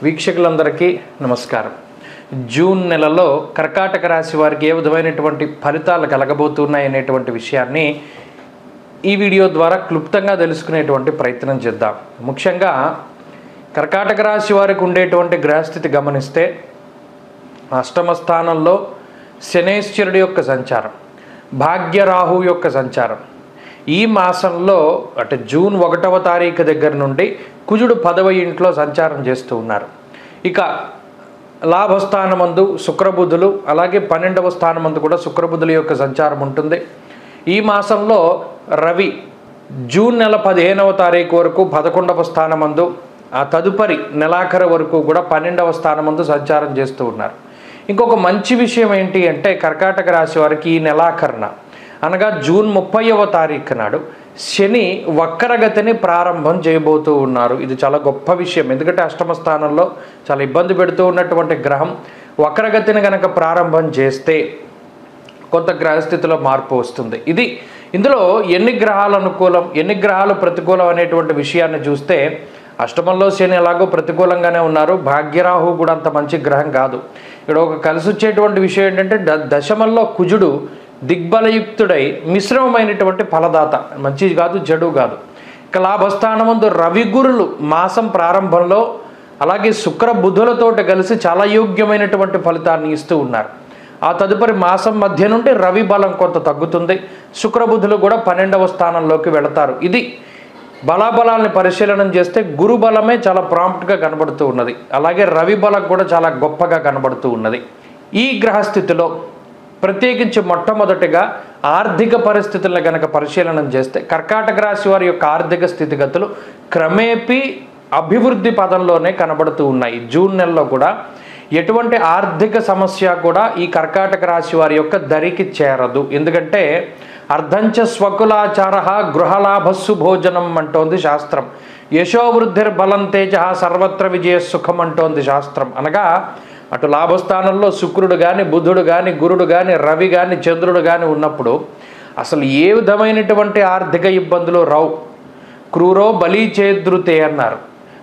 వీక్షకులందరికీ నమస్కారం. జూన్ నెలలో కర్కాటక రాశి వారికి ఏ విధమైనటువంటి ఫలితాలు కలగబోతున్నాయనేటువంటి విషయాన్ని ఈ వీడియో ద్వారా క్లుప్తంగా తెలుసుకునేటువంటి ప్రయత్నం చేద్దాం. ముఖ్యంగా కర్కాటక రాశి వారికి ఉండేటువంటి గ్రహస్థితి గమనిస్తే అష్టమ స్థానంలో శనేశ్వరుడి యొక్క సంచారం, భాగ్యరాహు యొక్క సంచారం. ఈ మాసంలో అంటే జూన్ 1వ తారీఖు దగ్గర నుండి కుజుడు 10వ ఇంట్లో సంచారం చేస్తూ ఉన్నారు. ఇక లాభస్థానమందు శుక్రబుధులు, అలాగే 12వ స్థానమందు కూడా శుక్రబుధుల యొక్క సంచారం ఉంటుంది. ఈ మాసంలో రవి జూన్ నెల 15వ తారీఖు వరకు 11వ స్థానమందు, ఆ తదుపరి నెలాఖరు వరకు కూడా 12వ స్థానమందు సంచారం చేస్తూ ఉన్నారు. ఇంకొక మంచి విషయం ఏంటి అంటే కర్కాటక రాశి వారికి ఈ నెలాఖరున అనగా జూన్ 30వ తారీఖు నాడు శని వక్రగతిని ప్రారంభం చేయబోతూ ఉన్నారు. ఇది చాలా గొప్ప విషయం. ఎందుకంటే అష్టమ స్థానంలో చాలా ఇబ్బంది పెడుతూ ఉన్నటువంటి గ్రహం వక్రగతిని కనుక ప్రారంభం చేస్తే కొంత గ్రహస్థితిలో మార్పు వస్తుంది. ఇందులో ఎన్ని గ్రహాలు అనుకూలం, ఎన్ని గ్రహాలు ప్రతికూలం అనేటువంటి విషయాన్ని చూస్తే అష్టమంలో శని ఎలాగో ప్రతికూలంగానే ఉన్నారు. భాగ్యరాహు కూడా అంత మంచి గ్రహం కాదు. ఇక్కడ ఒక కలిసి వచ్చేటువంటి విషయం ఏంటంటే దశమంలో కుజుడు దిగ్బలయుక్తుడై మిశ్రమమైనటువంటి ఫలదాత, మంచిది కాదు చెడు కాదు. ఇక లాభస్థానమందు రవి గురులు మాసం ప్రారంభంలో అలాగే శుక్ర బుధులతోటి కలిసి చాలా యోగ్యమైనటువంటి ఫలితాన్ని ఇస్తూ ఉన్నారు. ఆ తదుపరి మాసం మధ్య నుండి రవి బలం కొంత తగ్గుతుంది. శుక్రబుధులు కూడా 12వ స్థానంలోకి వెళతారు. ఇది బలాబలాన్ని పరిశీలన చేస్తే గురు బలమే చాలా ప్రాంప్ట్గా కనబడుతూ ఉన్నది, అలాగే రవి బలం కూడా చాలా గొప్పగా కనబడుతూ ఉన్నది. ఈ గ్రహస్థితిలో ప్రత్యేకించి మొట్టమొదటిగా ఆర్థిక పరిస్థితులను కనుక పరిశీలన చేస్తే కర్కాటక రాశి వారి యొక్క ఆర్థిక స్థితిగతులు క్రమేపీ అభివృద్ధి పదంలోనే కనబడుతూ ఉన్నాయి. జూన్ నెలలో కూడా ఎటువంటి ఆర్థిక సమస్య కూడా ఈ కర్కాటక రాశి వారి యొక్క దరికి చేరదు. ఎందుకంటే అర్ధంచ స్వకులాచార గృహలాభస్సు భోజనం అంటోంది శాస్త్రం. యశోవృద్ధిర్బలం తేజ సర్వత్ర విజయ సుఖం అంటోంది శాస్త్రం. అనగా అటు లాభస్థానంలో శుక్రుడు కానీ, బుధుడు కానీ, గురుడు కానీ, రవి కానీ, చంద్రుడు కానీ ఉన్నప్పుడు అసలు ఏ విధమైనటువంటి ఆర్థిక ఇబ్బందులు రావు. క్రూరో బలి చేద్రుతే అన్నారు.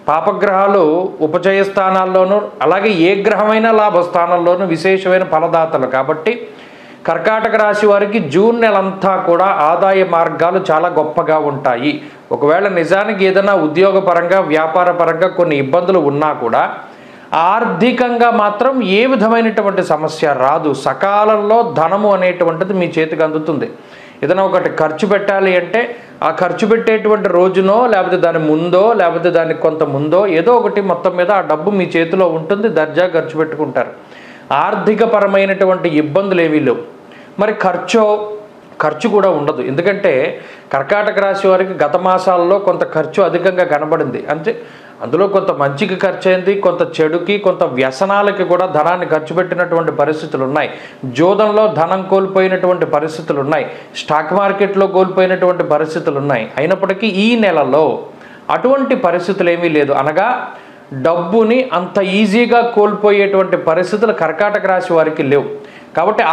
పాపగ్రహాలు ఉపచయ స్థానాల్లోనూ అలాగే ఏ గ్రహమైన లాభస్థానంలోనూ విశేషమైన ఫలదాతలు కాబట్టి కర్కాటక రాశి వారికి జూన్ నెలంతా కూడా ఆదాయ మార్గాలు చాలా గొప్పగా ఉంటాయి. ఒకవేళ నిజానికి ఏదైనా ఉద్యోగపరంగా వ్యాపారపరంగా కొన్ని ఇబ్బందులు ఉన్నా కూడా ఆర్థికంగా మాత్రం ఏ విధమైనటువంటి సమస్య రాదు. సకాలంలో ధనము అనేటువంటిది మీ చేతికి అందుతుంది. ఏదైనా ఒకటి ఖర్చు పెట్టాలి అంటే ఆ ఖర్చు పెట్టేటువంటి రోజునో లేకపోతే దాని ముందో లేకపోతే దానికి కొంత ముందో ఏదో ఒకటి మొత్తం మీద ఆ డబ్బు మీ చేతిలో ఉంటుంది, దర్జా ఖర్చు పెట్టుకుంటారు. ఆర్థిక పరమైనటువంటి ఇబ్బందులు ఏమీ లేవు. మరి ఖర్చు కూడా ఉండదు. ఎందుకంటే కర్కాటక రాశి వారికి గత మాసాల్లో కొంత ఖర్చు అధికంగా కనబడింది. అంటే అందులో కొంత మంచికి ఖర్చు అయింది, కొంత చెడుకి, కొంత వ్యసనాలకి కూడా ధనాన్ని ఖర్చు పెట్టినటువంటి పరిస్థితులు ఉన్నాయి. జోదంలో ధనం కోల్పోయినటువంటి పరిస్థితులు ఉన్నాయి. స్టాక్ మార్కెట్లో కోల్పోయినటువంటి పరిస్థితులు ఉన్నాయి. అయినప్పటికీ ఈ నెలలో అటువంటి పరిస్థితులు ఏమీ లేదు. అనగా డబ్బుని అంత ఈజీగా కోల్పోయేటువంటి పరిస్థితులు కర్కాటక రాశి వారికి లేవు. కాబట్టి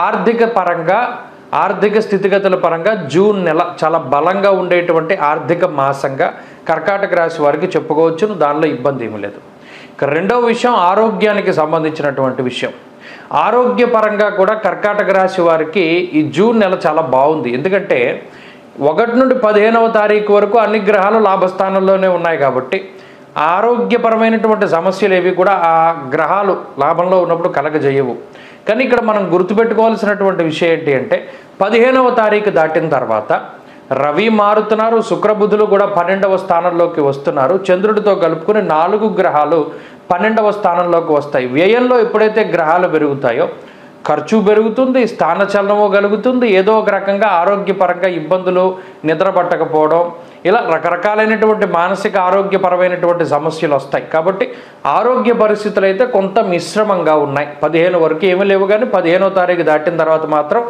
ఆర్థిక స్థితిగతుల పరంగా జూన్ నెల చాలా బలంగా ఉండేటువంటి ఆర్థిక మాసంగా కర్కాటక రాశి వారికి చెప్పుకోవచ్చును. దానిలో ఇబ్బంది ఏమీ లేదు. ఇక రెండవ విషయం ఆరోగ్యానికి సంబంధించినటువంటి విషయం. ఆరోగ్యపరంగా కూడా కర్కాటక రాశి వారికి ఈ జూన్ నెల చాలా బాగుంది. ఎందుకంటే 1 నుండి 15వ తారీఖు వరకు అన్ని గ్రహాలు లాభస్థానంలోనే ఉన్నాయి కాబట్టి ఆరోగ్యపరమైనటువంటి సమస్యలు ఏవి కూడా ఆ గ్రహాలు లాభంలో ఉన్నప్పుడు కలగజేయవు. కానీ ఇక్కడ మనం గుర్తుపెట్టుకోవాల్సినటువంటి విషయం ఏంటి అంటే 15వ తారీఖు దాటిన తర్వాత రవి మారుతున్నారు, శుక్రబుధులు కూడా 12వ స్థానంలోకి వస్తున్నారు. చంద్రుడితో కలుపుకుని 4 గ్రహాలు 12వ స్థానంలోకి వస్తాయి. వ్యయంలో ఎప్పుడైతే గ్రహాలు పెరుగుతాయో ఖర్చు పెరుగుతుంది, స్థానచలనము కలుగుతుంది, ఏదో ఒక రకంగా ఆరోగ్యపరంగా ఇబ్బందులు, నిద్ర పట్టకపోవడం, ఇలా రకరకాలైనటువంటి మానసిక ఆరోగ్యపరమైనటువంటి సమస్యలు వస్తాయి. కాబట్టి ఆరోగ్య పరిస్థితులు అయితే కొంత మిశ్రమంగా ఉన్నాయి. 15 వరకు ఏమీ లేవు, కానీ 15వ తారీఖు దాటిన తర్వాత మాత్రం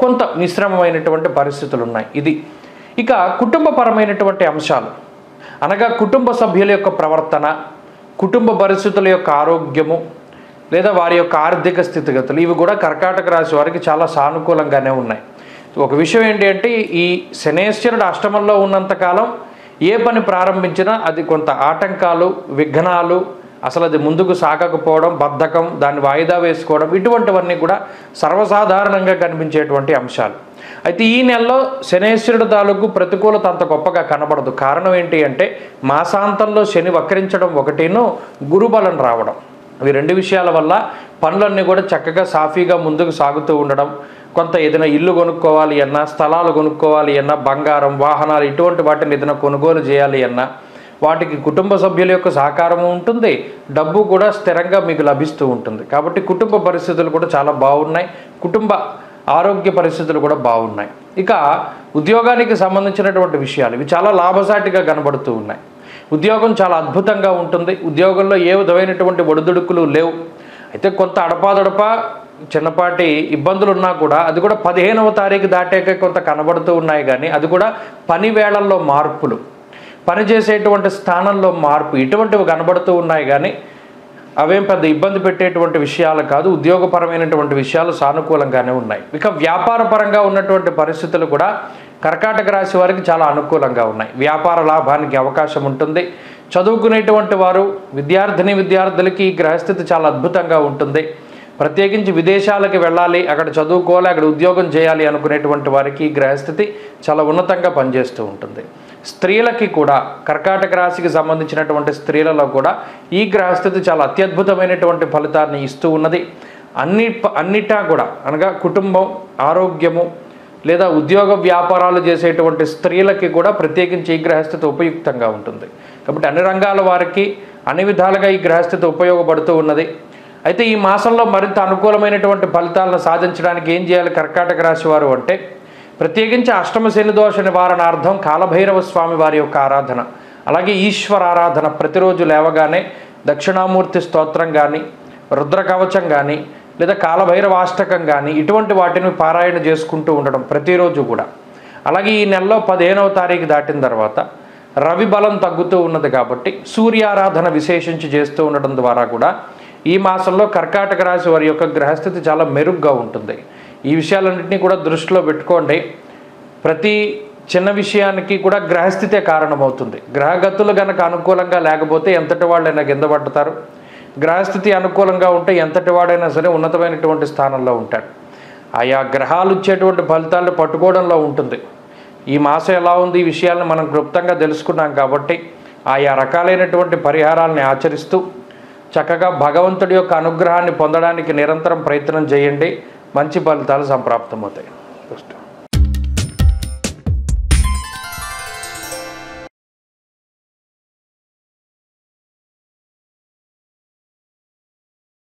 కొంత మిశ్రమమైనటువంటి పరిస్థితులు ఉన్నాయి. ఇక కుటుంబపరమైనటువంటి అంశాలు అనగా కుటుంబ సభ్యుల యొక్క ప్రవర్తన, కుటుంబ పరిస్థితుల యొక్క ఆరోగ్యము లేదా వారి యొక్క ఆర్థిక స్థితిగతులు ఇవి కూడా కర్కాటక రాశి వారికి చాలా సానుకూలంగానే ఉన్నాయి. ఒక విషయం ఏంటి అంటే ఈ శనేశ్వరుడు అష్టమంలో ఉన్నంతకాలం ఏ పని ప్రారంభించినా అది కొంత ఆటంకాలు, విఘ్నాలు, అసలు అది ముందుకు సాగకపోవడం, బద్ధకం, దాన్ని వాయిదా వేసుకోవడం, ఇటువంటివన్నీ కూడా సర్వసాధారణంగా కనిపించేటువంటి అంశాలు. అయితే ఈ నెలలో శనేశ్వరుడు తాలూకు ప్రతికూలత అంత గొప్పగా కనబడదు. కారణం ఏంటి అంటే మాసాంతంలో శని వక్రించడం ఒకటిను, గురుబలం రావడం. ఇవి రెండు విషయాల వల్ల పనులన్నీ కూడా చక్కగా సాఫీగా ముందుకు సాగుతూ ఉండడం, కొంత ఏదైనా ఇల్లు కొనుక్కోవాలి అన్నా, స్థలాలు కొనుక్కోవాలి అన్నా, బంగారం, వాహనాలు ఇటువంటి వాటిని ఏదైనా కొనుగోలు చేయాలి అన్నా వాటికి కుటుంబ సభ్యుల యొక్క సహకారం ఉంటుంది, డబ్బు కూడా స్థిరంగా మీకు లభిస్తూ ఉంటుంది. కాబట్టి కుటుంబ పరిస్థితులు కూడా చాలా బాగున్నాయి, కుటుంబ ఆరోగ్య పరిస్థితులు కూడా బాగున్నాయి. ఇక ఉద్యోగానికి సంబంధించినటువంటి విషయాలు ఇవి చాలా లాభసాటిగా కనబడుతూ ఉన్నాయి. ఉద్యోగం చాలా అద్భుతంగా ఉంటుంది. ఉద్యోగంలో ఏ విధమైనటువంటి ఒడిదుడుకులు లేవు. అయితే కొంత అడపాదడప చిన్నపాటి ఇబ్బందులు ఉన్నా కూడా అది కూడా 15వ తారీఖు దాటాక కొంత కనబడుతూ ఉన్నాయి. కానీ అది కూడా పని వేళల్లో మార్పులు, పనిచేసేటువంటి స్థానంలో మార్పు, ఇటువంటివి కనబడుతూ ఉన్నాయి. కానీ అవేం పెద్ద ఇబ్బంది పెట్టేటువంటి విషయాలు కాదు. ఉద్యోగపరమైనటువంటి విషయాలు సానుకూలంగానే ఉన్నాయి. ఇక వ్యాపారపరంగా ఉన్నటువంటి పరిస్థితులు కూడా కర్కాటక రాశి వారికి చాలా అనుకూలంగా ఉన్నాయి. వ్యాపార లాభానికి అవకాశం ఉంటుంది. చదువుకునేటువంటి వారు విద్యార్థులకి ఈ గ్రహస్థితి చాలా అద్భుతంగా ఉంటుంది. ప్రత్యేకించి విదేశాలకు వెళ్ళాలి, అక్కడ చదువుకోవాలి, అక్కడ ఉద్యోగం చేయాలి అనుకునేటువంటి వారికి ఈ గ్రహస్థితి చాలా ఉన్నతంగా పనిచేస్తూ ఉంటుంది. స్త్రీలకి కూడా కర్కాటక రాశికి సంబంధించినటువంటి స్త్రీలలో కూడా ఈ గ్రహస్థితి చాలా అత్యద్భుతమైనటువంటి ఫలితాన్ని ఇస్తూ ఉన్నది. అన్నిటా కూడా అనగా కుటుంబం, ఆరోగ్యము లేదా ఉద్యోగ వ్యాపారాలు చేసేటువంటి స్త్రీలకి కూడా ప్రత్యేకించి ఈ గ్రహస్థితి ఉపయుక్తంగా ఉంటుంది. కాబట్టి అన్ని రంగాల వారికి అన్ని విధాలుగా ఈ గ్రహస్థితి ఉపయోగపడుతూ ఉన్నది. అయితే ఈ మాసంలో మరింత అనుకూలమైనటువంటి ఫలితాలను సాధించడానికి ఏం చేయాలి కర్కాటక రాశి వారు అంటే, ప్రత్యేకించి అష్టమ శని దోష నివారణార్థం కాలభైరవ స్వామి వారి యొక్క ఆరాధన, అలాగే ఈశ్వర ఆరాధన ప్రతిరోజు లేవగానే దక్షిణామూర్తి స్తోత్రం కానీ, రుద్ర కవచం కానీ, లేదా కాలభైరవ అష్టకం కానీ ఇటువంటి వాటిని పారాయణ చేసుకుంటూ ఉండడం ప్రతిరోజు కూడా. అలాగే ఈ నెలలో 15వ తారీఖు దాటిన తర్వాత రవి బలం తగ్గుతూ ఉన్నది కాబట్టి సూర్యారాధన విశేషించి చేస్తూ ఉండడం ద్వారా కూడా ఈ మాసంలో కర్కాటక రాశి వారి యొక్క గ్రహస్థితి చాలా మెరుగ్గా ఉంటుంది. ఈ విషయాలన్నింటినీ కూడా దృష్టిలో పెట్టుకోండి. ప్రతి చిన్న విషయానికి కూడా గ్రహస్థితే కారణమవుతుంది. గ్రహగతులు కనుక అనుకూలంగా లేకపోతే ఎంతటి వాళ్ళైనా కింద పడతారు. గ్రహస్థితి అనుకూలంగా ఉంటే ఎంతటి వాడైనా సరే ఉన్నతమైనటువంటి స్థానంలో ఉంటాడు. ఆయా గ్రహాలు ఇచ్చేటువంటి ఫలితాలను పట్టుకోవడంలో ఉంటుంది. ఈ మాసం ఎలా ఉంది ఈ విషయాలను మనం క్లుప్తంగా తెలుసుకున్నాం కాబట్టి ఆయా రకాలైనటువంటి పరిహారాలని ఆచరిస్తూ చక్కగా భగవంతుడి యొక్క అనుగ్రహాన్ని పొందడానికి నిరంతరం ప్రయత్నం చేయండి. మంచి ఫలితాలు సంప్రాప్తమవుతాయి.